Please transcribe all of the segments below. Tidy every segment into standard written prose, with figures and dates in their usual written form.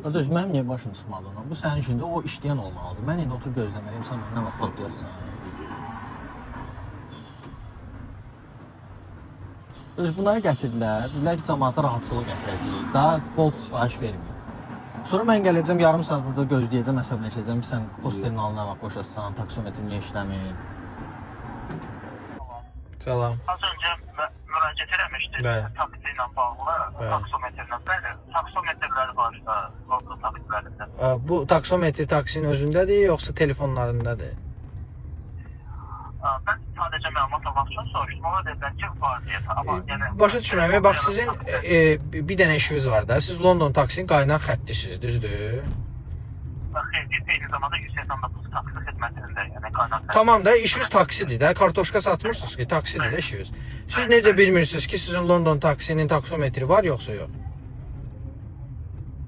Qardaş, mənim niyə başım çıxmadı ona? Bu sənin üçün də o işləyən olmalıdır. Mən indi otur gözləməliyim, sən mənə vaxt patlayasın. Qardaş, bunları gətirdilər. Dedilər ki, cəmaata rahatçılıq gətirəcəyik. Daha Bolt sifariş verməyim. Sonra mən gələcəm, yarım saat burada gözləyəcəm, əsəbləşəcəm ki, sən post terminalına vaxt qoşasan, taksometr niyə işləmir? Salam. Az öncə müraciət eləmişdik taksi ilə bağlı, taksometrlə. Bəli, taksometrləri var London taksilərində. Bu taksometr taksinin özündədir, yoxsa telefonlarındadır? Mən sadəcə məlumat almaq üçün soruşdum, ona dedilər ki, var deyə. Amma yəni Başa düşürəm. Bax sizin bir dənə işiniz var da. Siz London taksinin qaynar xəttisiniz, düzdür? Biz eyni zamanda 189 taksi xidmətində, yəni qaynar. Tamam da işiniz taksidir də. Kartoşka satmırsınız ki, taksidir də işiniz. Siz necə bilmirsiniz ki, sizin London taksinin taksometri var yoxsa yox?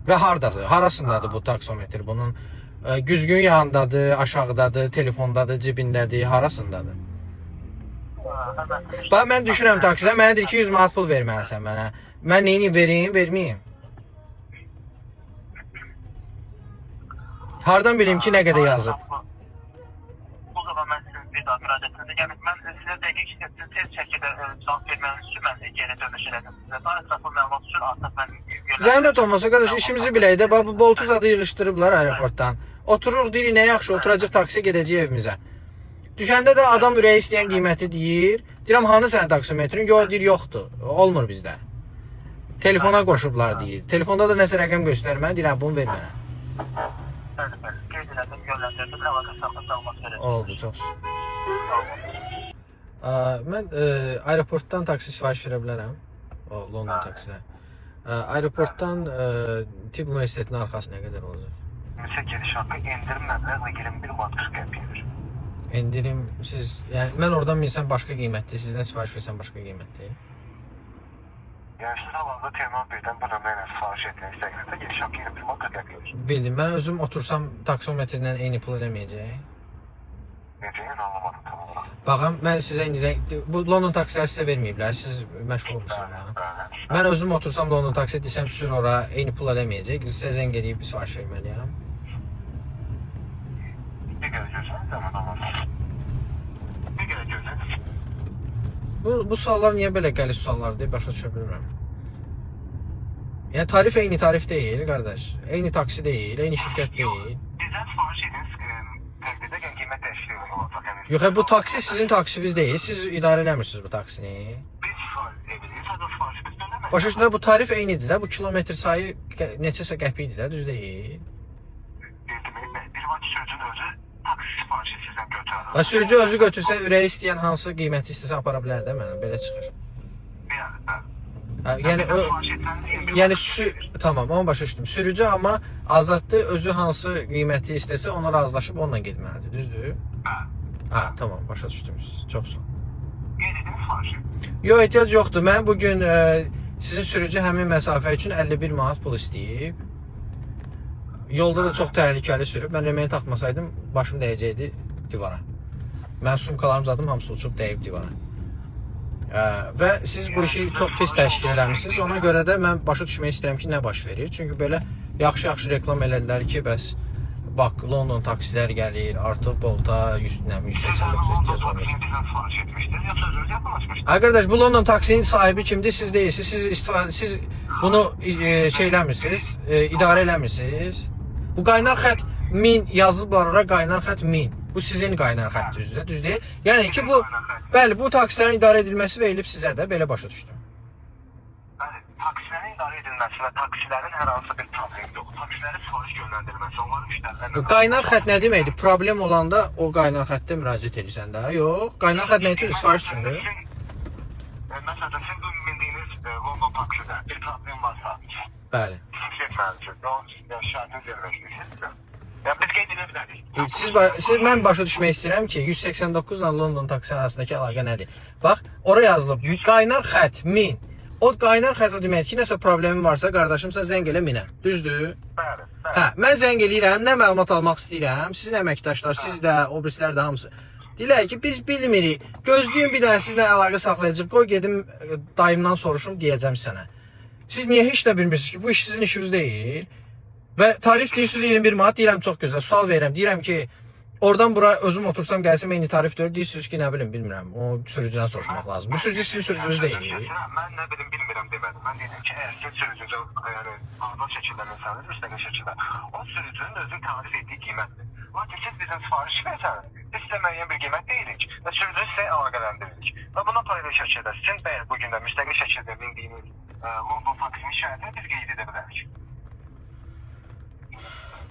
Və hardadır? Harasındadır bu taksometr? Bunun güzgün yanındadır, aşağıdadır, telefondadır, cibindədir, harasındadır? Bax, mən düşünürəm taksidə, mənə deyir 200 manat pul verməlisən mənə. Mən neyini vereyim, verməyim? Hardan bilim ki, nə qədər yazıb? O zaman mən sizin bir daha müraciətinizi gəlmək. Mən sizə dəqiq istəyirəm, tez şəkildə cavab verməniz üçün mən geri dönüş elədim sizə. Daha ətraflı məlumat üçün artıq mən yönəldim. Zəhmət olmasa, qardaş, işimizi bilək də. Bax, bu Boltu zadı yığışdırıblar aeroportdan. Otururuq, deyirik, nə yaxşı, oturacaq taksiyə gedəcək evimizə. Düşəndə də adam ürəyi istəyən qiyməti deyir. Deyirəm, hanı sənin taksometrin? Yox, deyir, yoxdur. Olmur bizdə. Telefona qoşublar deyir. Telefonda da nəsə rəqəm göstərir. Mən deyirəm, bunu ver mənə. Bəli, bəli. Qeyd elədim, yönləndirdim. Əlaqə saxlıq məlumat verəcəm. Oldu, çox. Mən aeroportdan taksi sifariş verə bilərəm. O, London taksilə. Aeroportdan Tibb Universitetinin arxası nə qədər olacaq? Müsə giriş haqqı endirim məbləğlə 21 manat 40 qəpikdir. Endirim, siz, yəni mən oradan bilsəm başqa qiymətdir, sizdən sifariş versən başqa qiymətdir. Yəni siz alanda Terminal 1-dən bu nömrə ilə sifariş etmək istəyirsiniz, giriş haqqı 21 manat 40 qəpikdir. Bildim, mən özüm otursam taksometrlə eyni pul ödəməyəcək. Necə, yəni anlamadım tam olaraq. Baxın, mən sizə indi bu London taksiləri sizə verməyiblər, siz məşğul olmuşsunuz. Mən özüm otursam London taksiyə desəm sür ora eyni pul ödəməyəcək, sizə zəng edib sifariş verməliyəm. Bir kere gözünüz zaman olmaz. Bir kere gözünüz. Bu suallar niyə belə qəliz suallardır, başa düşə bilmirəm. Yəni tarif eyni tarif deyil, qardaş. Eyni taksi deyil, eyni şirkət deyil. Bizdən sifariş ediniz, təqdirdə qiymət dəyişikliyi olacaq. Yəni Yox, bu taksi sizin taksiniz deyil, siz idarə eləmirsiniz bu taksini. biz sifariş edirik, sadəcə sifarişimiz göndərmək. Başa düşdünüz, bu tarif eynidir də, bu kilometr sayı neçəsə qəpikdir də, düz deyil. Bir vaxt sürücünün özü taksi sifarişi sizdən götürür. Və sürücü özü götürsə, ürəyi istəyən hansı qiyməti istəsə apara bilər də mənə, belə çıxır. Yəni o, tamam, onu başa düşdüm. Sürücü amma azaddır, özü hansı qiyməti istəsə ona razılaşıb onunla getməlidir, düzdür? Hə, tamam, başa düşdüm. Çox sağ ol. Qeyd edin sifarişi. Yox, ehtiyac yoxdur. Mən bugün sizin sürücü həmin məsafə üçün 51 manat pul istəyib. Yolda da çox təhlükəli sürüb. Mən rəməyi taxmasaydım, başım dəyəcəkdi divara. Mən sumkalarım zadım, hamısı uçub dəyib divara. Və siz bu işi çox pis təşkil eləmişsiniz. Ona görə də mən başa düşmək istəyirəm ki, nə baş verir. Çünki belə yaxşı-yaxşı reklam elədilər ki, bəs bax, London taksilər gəlir, artıq Bolta 189 ehtiyac olmur. Bizdən sifariş etmişdiniz, yoxsa özünüz yaxınlaşmışdınız? Ay qardaş, bu London taksinin sahibi kimdir? Siz deyilsiniz. Siz bunu şey eləmirsiniz, idarə eləmirsiniz. Bu qaynar xətt 1000 yazılıblar ora, qaynar xətt 1000. Bu sizin qaynar xəttinizdir, düz deyil? Yəni ki, bu, bəli, bu taksilərin idarə edilməsi verilib sizə də, belə başa düşdüm. Bəli, taksilərin idarə edilməsi və taksilərin hər hansı bir problemi yox. Taksilərin sifariş yönləndirilməsi, onların müştərilərlə... Qaynar xətt nə deməkdir? Problem olanda o qaynar xəttə müraciət edirsən də? Yox, qaynar xətt nə üçün? Sifariş üçündür. Məsələn, sizin bu bildiyiniz London taksidə bir problem varsa, Bəli. siz etməlisiniz, o şərtiniz verməkdir. Yəni biz qeyd edə bilərik. Mən başa düşmək istəyirəm ki, 189 ilə London taksi arasındakı əlaqə nədir? Bax, ora yazılıb, qaynar xətt 1000. O qaynar xətt o deməkdir ki, nəsə problemin varsa, qardaşımsa zəng elə minə. Düzdür? Bəli, bəli. Hə, mən zəng eləyirəm, nə məlumat almaq istəyirəm, sizin əməkdaşlar, siz də, o birisilər də hamısı. Deyirlər ki, biz bilmirik, gözlüyün bir dənə sizlə əlaqə saxlayacaq, qoy gedim dayımdan soruşum, deyəcəm sənə. Siz niyə heç nə bilmirsiniz ki, bu iş sizin işiniz deyil? Və tarif deyirsiniz 21 manat, deyirəm çox gözəl. Sual verirəm, deyirəm ki, oradan bura özüm otursam gəlsəm eyni tarif deyir. Deyirsiniz ki, nə bilim, bilmirəm. O sürücüdən soruşmaq lazım. Bu sürücü sizin sürücünüz deyil. Mən nə bilim, bilmirəm demədim. Mən dedim ki, əgər siz sürücünüzə yəni azad şəkildə məsələn, müstəqil şəkildə o sürücünün özünün tarif etdiyi qiymətdir. Lakin siz bizdən sifariş versəniz, biz sizə müəyyən bir qiymət deyirik və sürücünü sizə əlaqələndiririk. Və buna paralel şəkildə sizin bəyər bu gün də müstəqil şəkildə mindiyiniz London taksinin şəhərini biz qeyd edə bilərik.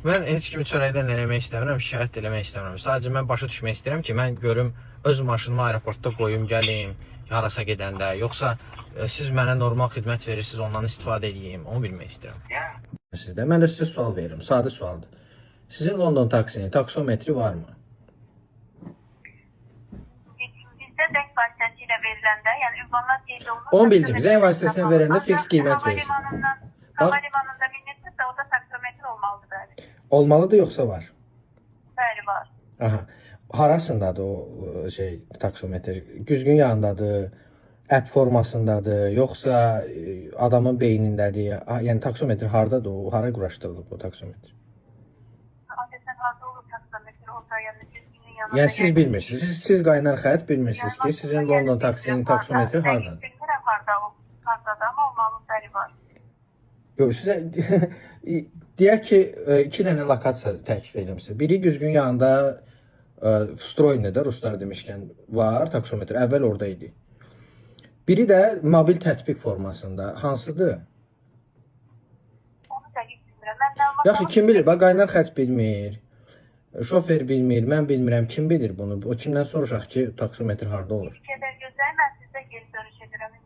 Mən heç kimi çörəkdən eləmək istəmirəm, şikayət eləmək istəmirəm. Sadəcə mən başa düşmək istəyirəm ki, mən görüm öz maşınımı aeroportda qoyum, gəlim, harasa gedəndə, yoxsa siz mənə normal xidmət verirsiniz, ondan istifadə edeyim, onu bilmək istəyirəm. Sizdə mən də sizə sual verirəm, sadə sualdır. Sizin London taksinin taksometri varmı? Bizdə zəng vasitəsilə veriləndə, yəni ünvanlar qeyd olunur. Onu bildim, zəng vasitəsilə verəndə fix qiymət verirsin. Havalimanında minirsinizsə, orada taksometr olmalıdır, bəli. Olmalıdır yoxsa var? Bəli, var. Aha. Harasındadır o taksometr? Güzgün yanındadır, app formasındadır, yoxsa adamın beynindədir? Yəni taksometr hardadır o? Hara quraşdırılıb o taksometr? Adətən harda olur taksometr olsa, yəni güzgünün yanında. Yəni siz bilmirsiniz, siz qaynar xətt bilmirsiniz ki, sizin London taksinin taksometri hardadır? Bilmirəm hardadır, amma olmalı, bəli, var. Yox, sizə deyək ki, 2 dənə lokasiya təklif edirəm sizə. Biri güzgün yanında Stroyne'də, ruslar demişkən var taksometr. Əvvəl orada idi. Biri də mobil tətbiq formasında. Hansıdır? Onu dəqiq bilmirəm. Mən məlumat Yaxşı, kim bilir? Bax, qaynar xətt bilmir, şofer bilmir, mən bilmirəm. Kim bilir bunu? O kimdən soruşaq ki, taksometr harda olur? Bir qədər gözləyin, mən sizə geri dönüş edirəm.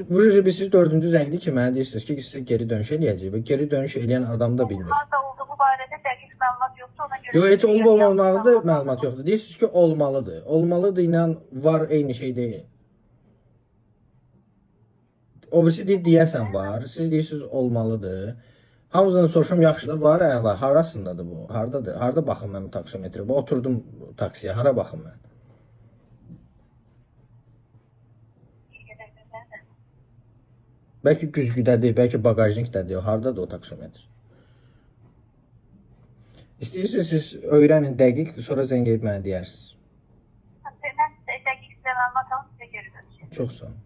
Bu siz 4-cü zəngdir ki, mənə deyirsiniz ki, sizə geri dönüş eləyəcək. Və geri dönüş eləyən adam da bilmir. Harda olduğu barədə dəqiq məlumat yoxdur, ona görə... Yox, heç olub-olmamalıdır məlumat yoxdur. Deyirsiniz ki, olmalıdır. Olmalıdır ilə var, eyni şey deyil. O birisi deyir, deyəsən var. Siz deyirsiniz, olmalıdır. Hamızdan soruşum, yaxşı da var, əla. Harasındadır bu? Hardadır? Harda baxım mən taksometrə? Oturdum taksiyə, hara baxım mən? Bəlkə güzgüdədir, bəlkə bagajnikdədir, hardadır o taksometr? İstəyirsiniz siz öyrənin dəqiq, sonra zəng edib mənə deyərsiniz. Mən dəqiq sizə məlumat alıb sizə geri dönəcəm. Çox sağ olun.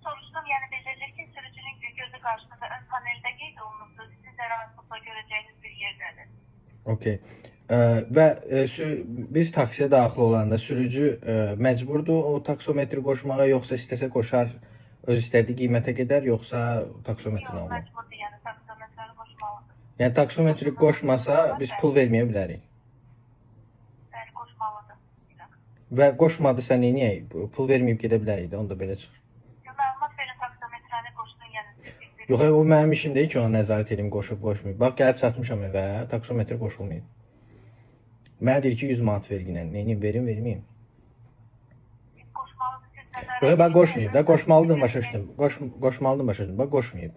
Soruşdum, yəni bildirilir ki, sürücünün gözü qarşısında ön paneldə qeyd olunubdur. Sizin də rahatlıqla görəcəyiniz bir yerdədir. Okey. Və biz taksiyə daxil olanda sürücü məcburdur o taksometri qoşmağa, yoxsa istəsə qoşar, öz istədiyi qiymətə gedər, yoxsa taksometri Yox, olmalı? məcburdur, yəni taksometri qoşmalıdır. Yəni taksometri qoşmasa biz pul verməyə bilərik. Bəli, qoşmalıdır. Və qoşmadısa neyniyək? Pul verməyib gedə bilərik də, onu da belə çıxır. Məlumat verin taksometrəni qoşdun, yəni. Yox, o mənim işim deyil ki, ona nəzarət edeyim, qoşub, qoşmayıb. Bax, gəlib çatmışam evə, taksometr qoşulmayıb. Mənə deyir ki, 100 manat verginə, neyniyim, verim, verməyim. Yox, bax, qoşmayıb da, qoşmalıdır başa düşdüm. Qoşmalıdır başa düşdüm, bax, qoşmayıb.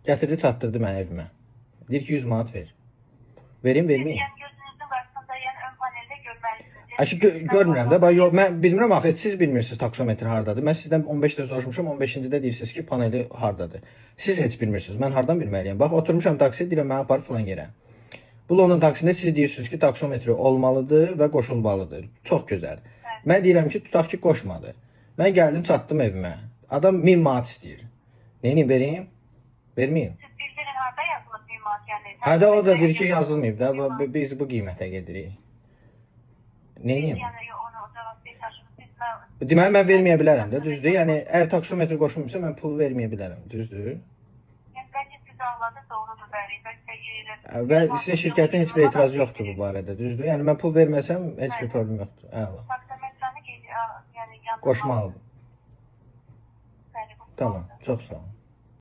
Gətirdi, çatdırdı mənə evimə. Deyir ki, 100 manat ver. Verim, verməyim. Yəni gözünüzün qarşısında, yəni ön paneldə görməlisiniz. Aşı görmürəm də, bax, yox, mən bilmirəm axı, siz bilmirsiniz taksometr hardadır. Mən sizdən 15 də soruşmuşam, 15-ci-də deyirsiniz ki, paneli hardadır. Siz heç bilmirsiniz, mən hardan bilməliyəm? Bax, oturmuşam taksiyə, deyirəm, mənə apar filan yerə. Bu London taksində siz deyirsiniz ki, taksometri olmalıdır və qoşulmalıdır. Çox gözəl. Mən deyirəm ki, tutaq ki, qoşmadı. Mən gəldim, çatdım evimə. Adam 1000 manat istəyir. Neyini vereyim? Verməyim. Siz bildirin, harda yazılıb 1000 manat, yəni. Hədə o da deyir ki, yazılmayıb da, biz bu qiymətə gedirik. Neyini? Yəni, onu o cavab deyil, daşımız. Deməli, mən verməyə bilərəm də, düzdür? Yəni, əgər taksometr qoşulmuşsa, mən pul verməyə bilərəm, düzdür? Yəni, bəlkə siz anladınız, doğrudur, bəli. Və sizin şirkətin heç bir etirazı yoxdur bu barədə, düzdür? Yəni, mən pul verməsəm, heç bir problem yoxdur. Əla. Taksometrəni qeyd, yəni, Qoşmalıdır. Bəli, Tamam, çox sağ olun.